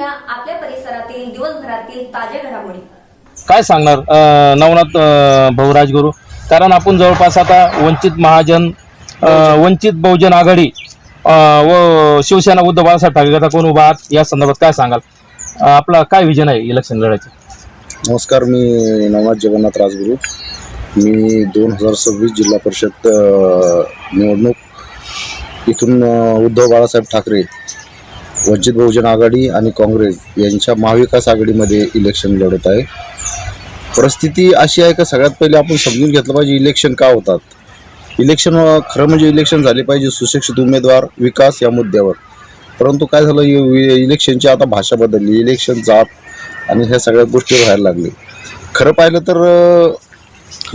घ्या आपल्या परिसरातील दिवसभरातील ताज्या घडामोडी। काय सांगणार नवनाथ भाऊ राजगुरू, कारण आपण जवळपास आता वंचित बहुजन आघाडी व शिवसेना उद्धव बाळासाहेब ठाकरे गटा कोण उभा आहात या संदर्भात काय सांगाल? आपला काय विजन आहे इलेक्शन लढायचं? नमस्कार, मी नवनाथ जगन्नाथ राजगुरू। मी 2026 जिल्हा परिषद निवडणूक इथून उद्धव बाळासाहेब ठाकरे, वंचित बहुजन आघाडी आणि काँग्रेस यांच्या महाविकास आघाडीमध्ये इलेक्शन लढत आहे। परिस्थिती अशी आहे का सगळ्यात पहिले आपण समजून घेतलं पाहिजे इलेक्शन का होतात। इलेक्शन खरं म्हणजे इलेक्शन झाले पाहिजे सुशिक्षित उमेदवार, विकास या मुद्द्यावर। परंतु काय झालं, इलेक्शनची आता भाषा बदलली, इलेक्शन जात आणि ह्या सगळ्या गोष्टी व्हायला लागली। खरं पाहिलं तर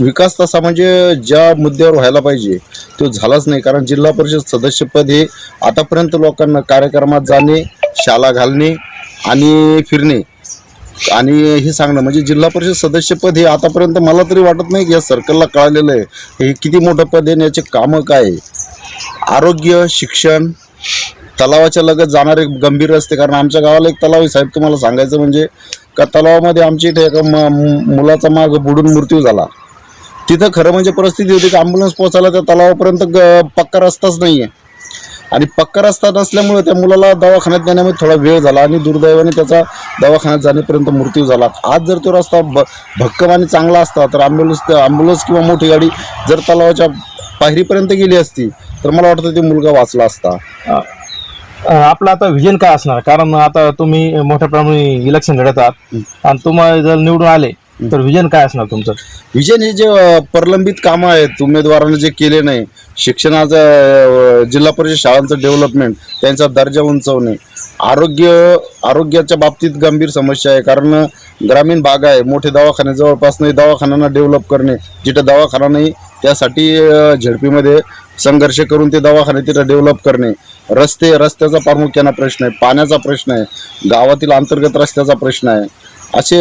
विकास तसा म्हणजे ज्या मुद्द्यावर व्हायला पाहिजे तो झालाच नाही। कारण जिल्हा परिषद सदस्यपद हे आतापर्यंत लोकांना कार्यक्रमात जाणे, शाला घालणे आणि फिरणे आणि हे सांगणं म्हणजे जिल्हा परिषद सदस्यपद हे आतापर्यंत मला तरी वाटत नाही की या सर्कलला कळालेलं आहे हे किती मोठं पद आहे आणि याचे कामं काय आहे। आरोग्य, शिक्षण, तलावाच्या लगत जाणारे गंभीर रस्ते। कारण आमच्या गावाला एक तलाव आहे साहेब, तुम्हाला सांगायचं म्हणजे का तलावामध्ये आमच्या इथे एका मुलाचा माग बुडून मृत्यू झाला। तिथं खरं म्हणजे परिस्थिती होती की ॲम्ब्युलन्स पोहोचायला त्या तलावापर्यंत पक्का रस्ताच नाही आहे आणि पक्का रस्ता नसल्यामुळे त्या मुलाला दवाखान्यात नेण्यामध्ये थोडा वेळ झाला आणि दुर्दैवाने त्याचा दवाखान्यात जाण्यापर्यंत मृत्यू झाला। आज जर तो रस्ता भक्कम आणि चांगला असता तर ॲम्ब्युलन्स किंवा मोठी गाडी जर तलावाच्या पायरीपर्यंत गेली असती तर मला वाटतं ते मुलगा वाचला असता। आपलं आता विजन काय असणार? कारण आता तुम्ही मोठ्या प्रमाणे इलेक्शन लढत आहात आणि तुम्हाला जर निवडून आले तर विजन काय असणार तुमचं? विजन हे जे प्रलंबित कामं आहेत उमेदवारांनी जे केले नाही, शिक्षणाचं, जिल्हा परिषद शाळांचं डेव्हलपमेंट, त्यांचा दर्जा उंचावणे, आरोग्याच्या बाबतीत गंभीर समस्या आहे। कारण ग्रामीण भाग आहे, मोठे दवाखाने जवळपास नाही, दवाखान्यांना डेव्हलप करणे, जिथं दवाखाना नाही त्यासाठी झडपीमध्ये संघर्ष करून ते दवाखाने तिथं डेव्हलप करणे, रस्त्याचा प्रामुख्याने प्रश्न आहे, पाण्याचा प्रश्न आहे, गावातील अंतर्गत रस्त्याचा प्रश्न आहे। असे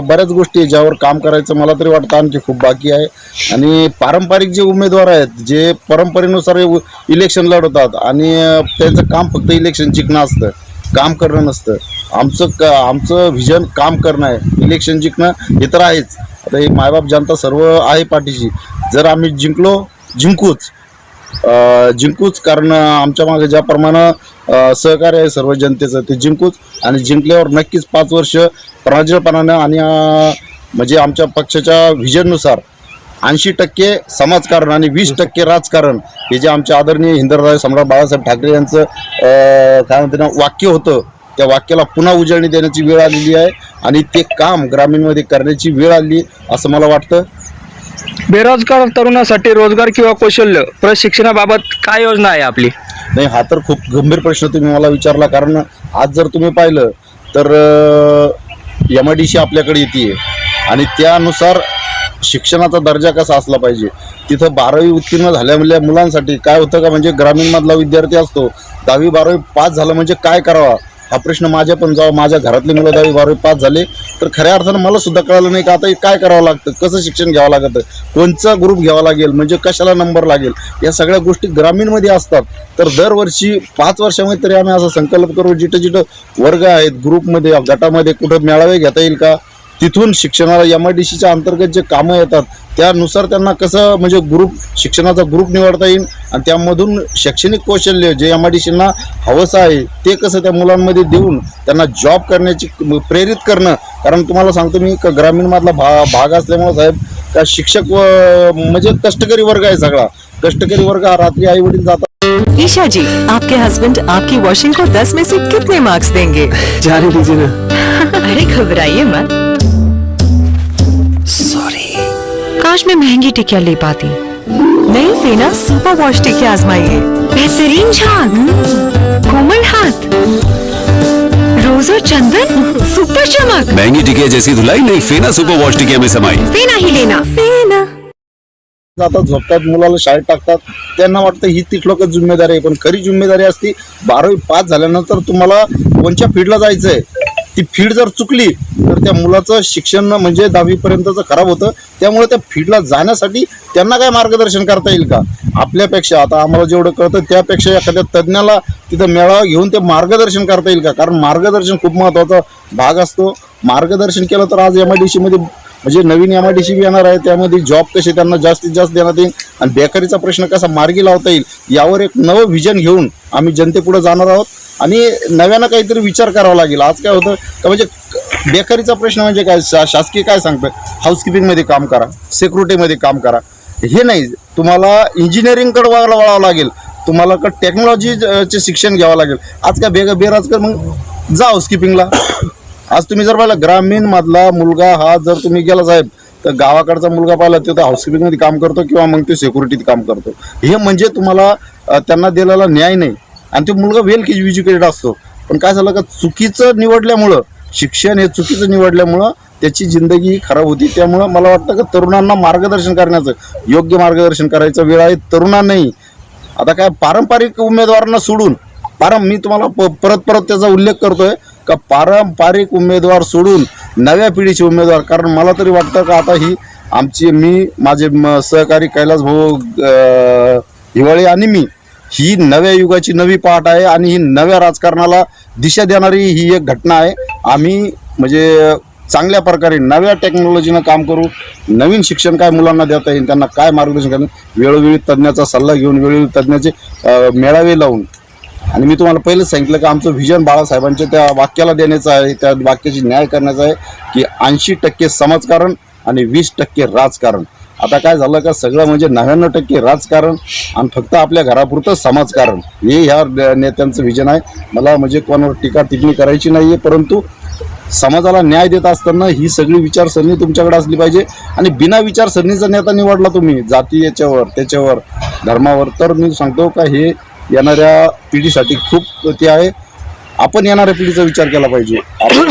बऱ्याच गोष्टी ज्यावर काम करायचं मला तरी वाटतं आणखी खूप बाकी आहे। आणि पारंपरिक जे उमेदवार आहेत जे परंपरेनुसार इलेक्शन लढवतात आणि त्यांचं काम फक्त इलेक्शन जिंकणं असतं, काम करणं नसतं। आमचं व्हिजन काम करणं आहे, इलेक्शन जिंकणं हे तर आहेच। आता हे मायबाप जनता सर्व आहे पाठीशी, जर आम्ही जिंकूच कारण आमच्या मागे ज्याप्रमाणे सहकार्य आहे सर्व जनतेचं ते जिंकूच आणि जिंकल्यावर नक्कीच 5 वर्ष प्रांजळपणानं आणि म्हणजे आमच्या पक्षाच्या व्हिजननुसार 80% समाजकारण आणि 20% राजकारण हे जे आमच्या आदरणीय हिंदराजे सम्राट बाळासाहेब ठाकरे यांचं काय म्हणते ना वाक्य होतं, त्या वाक्याला पुन्हा उजळणी देण्याची वेळ आलेली आहे आणि ते काम ग्रामीणमध्ये करण्याची वेळ आली असं मला वाटतं। बेरोजगार तरुणासाठी रोजगार किंवा कौशल्य प्रशिक्षणाबाबत काय योजना आहे आपली? नाही, हा तर खूप गंभीर प्रश्न तुम्ही मला विचारला। कारण आज जर तुम्ही पाहिलं तर MIDC आपल्याकडे येते आणि त्यानुसार शिक्षणाचा दर्जा कसा असला पाहिजे। तिथं 12वी उत्तीर्ण झालेल्या मुलांसाठी काय होतं का म्हणजे ग्रामीणमधला विद्यार्थी असतो 10वी 12वी पास झालं म्हणजे काय करावा हा प्रश्न पण जेव्हा माझ्या घरातली मुलं 10वी 12वी पास झाले तर खऱ्या अर्थानं मला सुद्धा कळलं नाही का आता काय करावं लागतं, कसं शिक्षण घ्यावं लागतं, कोणचा ग्रुप घ्यावा लागेल, म्हणजे कशाला नंबर लागेल, या सगळ्या गोष्टी ग्रामीणमध्ये असतात। तर दरवर्षी 5 वर्षामध्ये तरी आम्ही असा संकल्प करू जिथं वर्ग आहेत, ग्रुपमध्ये, गटामध्ये कुठं मेळावे घेता येईल का, तिथून शिक्षणाला MIDCच्या अंतर्गत जे कामं येतात त्यानुसार त्यांना कसं म्हणजे शिक्षणाचा ग्रुप निवडता येईल आणि त्यामधून शैक्षणिक कौशल्य जे MIDCना हवंसं आहे ते कसं त्या मुलांमध्ये देऊन त्यांना जॉब करण्याची प्रेरित करणं। कारण तुम्हाला सांगतो मी का ग्रामीणमधला भाग असल्यामुळे साहेब का शिक्षक म्हणजे कष्टकरी वर्ग आहे, सगळा कष्टकरी वर्ग हा रात्री आई वडील जातात। ईशा जी, आपके हस्बैंड आपकी वॉशिंग को 10 में से कितने मार्क्स देंगे? जाने दीजिए ना। अरे घबराइए मत। सॉरी, काश मैं महंगी टिकिया ले पाती। नई फेना सुपर वॉश टिकिया आजमाइए। बेहतरीन झाग, कोमल हाथ, रोज और चंदन, सुपर चमक। महंगी टिकिया जैसी धुलाई नहीं, फेना सुपर वॉश टिकिया में समाई। फेना ही लेना, फेना। जातात, झोपतात, मुलाला शाळेत टाकतात, त्यांना वाटतं ही तिथलोकच जिम्मेदारी आहे, पण खरी जिम्मेदारी असती 12वी पास झाल्यानंतर तुम्हाला कोणत्या फील्डला जायचं आहे ती फीड जर चुकली तर त्या मुलाचं शिक्षण म्हणजे 10वीपर्यंतचं खराब होतं. त्यामुळे त्या फीडला जाण्यासाठी त्यांना काय मार्गदर्शन करता येईल का? आपल्यापेक्षा आता आम्हाला जेवढं कळतं त्यापेक्षा एखाद्या तज्ज्ञाला तिथं मेळावा घेऊन ते मार्गदर्शन करता येईल का? कारण मार्गदर्शन खूप महत्त्वाचा भाग असतो. मार्गदर्शन केलं तर आज MIDC मध्ये म्हणजे नवीन MIDC बी येणार आहे, त्यामध्ये जॉब कसे त्यांना जास्तीत जास्त देण्यात येईल आणि बेकारीचा प्रश्न कसा मार्गी लावता येईल यावर एक नवं व्हिजन घेऊन आम्ही जनतेपुढे जाणार आहोत आणि नव्यानं काहीतरी विचार करावा लागेल. आज काय होतं का म्हणजे बेकारीचा प्रश्न म्हणजे काय, शासकीय काय सांगतं, हाऊसकीपिंगमध्ये काम करा, सिक्युरिटीमध्ये काम करा, हे नाही. तुम्हाला इंजिनिअरिंगकडे वळावं लागेल, तुम्हाला टेक्नॉलॉजीचे शिक्षण घ्यावं लागेल. आज काय बेरोजगार मग जा हाऊसकीपिंगला. आज तुम्ही जर पाहिलं ग्रामीण मधला मुलगा हा जर तुम्ही गेला साहेब तर गावाकडचा मुलगा पाहिला तो हाऊसकीपिंगमध्ये काम करतो किंवा मग तो सिक्युरिटीत काम करतो. हे म्हणजे तुम्हाला त्यांना दिलेला न्याय नाही आणि तो मुलगा वेल एज्युकेटेड असतो. पण काय झालं का चुकीचं निवडल्यामुळं, शिक्षण हे चुकीचं निवडल्यामुळं त्याची जिंदगी खराब होती. त्यामुळं मला वाटतं की तरुणांना मार्गदर्शन करण्याचं, योग्य मार्गदर्शन करायचं वेळ आहे तरुणांनाही. आता काय पारंपरिक उमेदवारांना सोडून मी तुम्हाला परत त्याचा उल्लेख करतोय का पारंपरिक उमेदवार सोडून नव्या पिढीचे उमेदवार. कारण मला तरी वाटतं का आता ही आमची माझे सहकारी कैलास भाऊ हिवाळे आणि मी ही नव्या युगाची नवी पाठ आहे आणि ही नव्या राजकारणाला दिशा देणारी ही एक घटना आहे. आम्ही म्हणजे चांगल्या प्रकारे नव्या टेक्नॉलॉजीनं काम करू, नवीन शिक्षण काय मुलांना देता येईल, त्यांना काय मार्गदर्शन करणं, वेळोवेळी तज्ज्ञाचा सल्ला घेऊन, वेळोवेळी तज्ज्ञाचे मेळावे लावून. आणि मी तुम्हाला पहिलेच सांगितलं की आमचं व्हिजन बाळासाहेबांच्या त्या वाक्याला देण्याचं आहे, त्या वाक्याची न्याय करण्याचा आहे की 80% समाजकारण आणि 20% राजकारण. आता काय झालं का सगळं म्हणजे 99% राजकारण आणि फक्त आपल्या घरापुरतं समाजकारण, हे ह्या नेत्यांचं व्हिजन आहे. मला म्हणजे कोणावर टीका टिप्पणी करायची नाही आहे, परंतु समाजाला न्याय देत असताना ही सगळी विचारसरणी तुमच्याकडे असली पाहिजे. आणि बिना विचारसरणीचा नेता निवडला तुम्ही जाती याच्यावर त्याच्यावर धर्मावर, तर मी सांगतो का हे येणाऱ्या पिढीसाठी खूप ते आहे. आपण येणाऱ्या पिढीचा विचार केला पाहिजे. आपण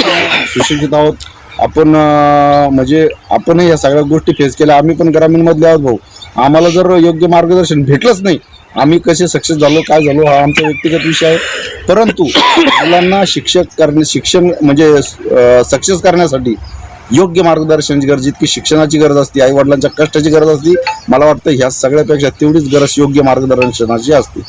सुशिक्षित आहोत, आपण म्हणजे आपणही या सगळ्या गोष्टी फेस केल्या. आम्ही पण ग्रामीणमधले आहोत भाऊ. आम्हाला जर योग्य मार्गदर्शन भेटलंच नाही, आम्ही कसे सक्सेस झालो काय झालो हा आमचा व्यक्तिगत विषय आहे. परंतु मुलांना शिक्षण म्हणजे सक्सेस करण्यासाठी योग्य मार्गदर्शनाची गरज, इतकी शिक्षणाची गरज असते, आईवडिलांच्या कष्टाची गरज असते. मला वाटतं ह्या सगळ्यापेक्षा तेवढीच गरज योग्य मार्गदर्शनाची असते.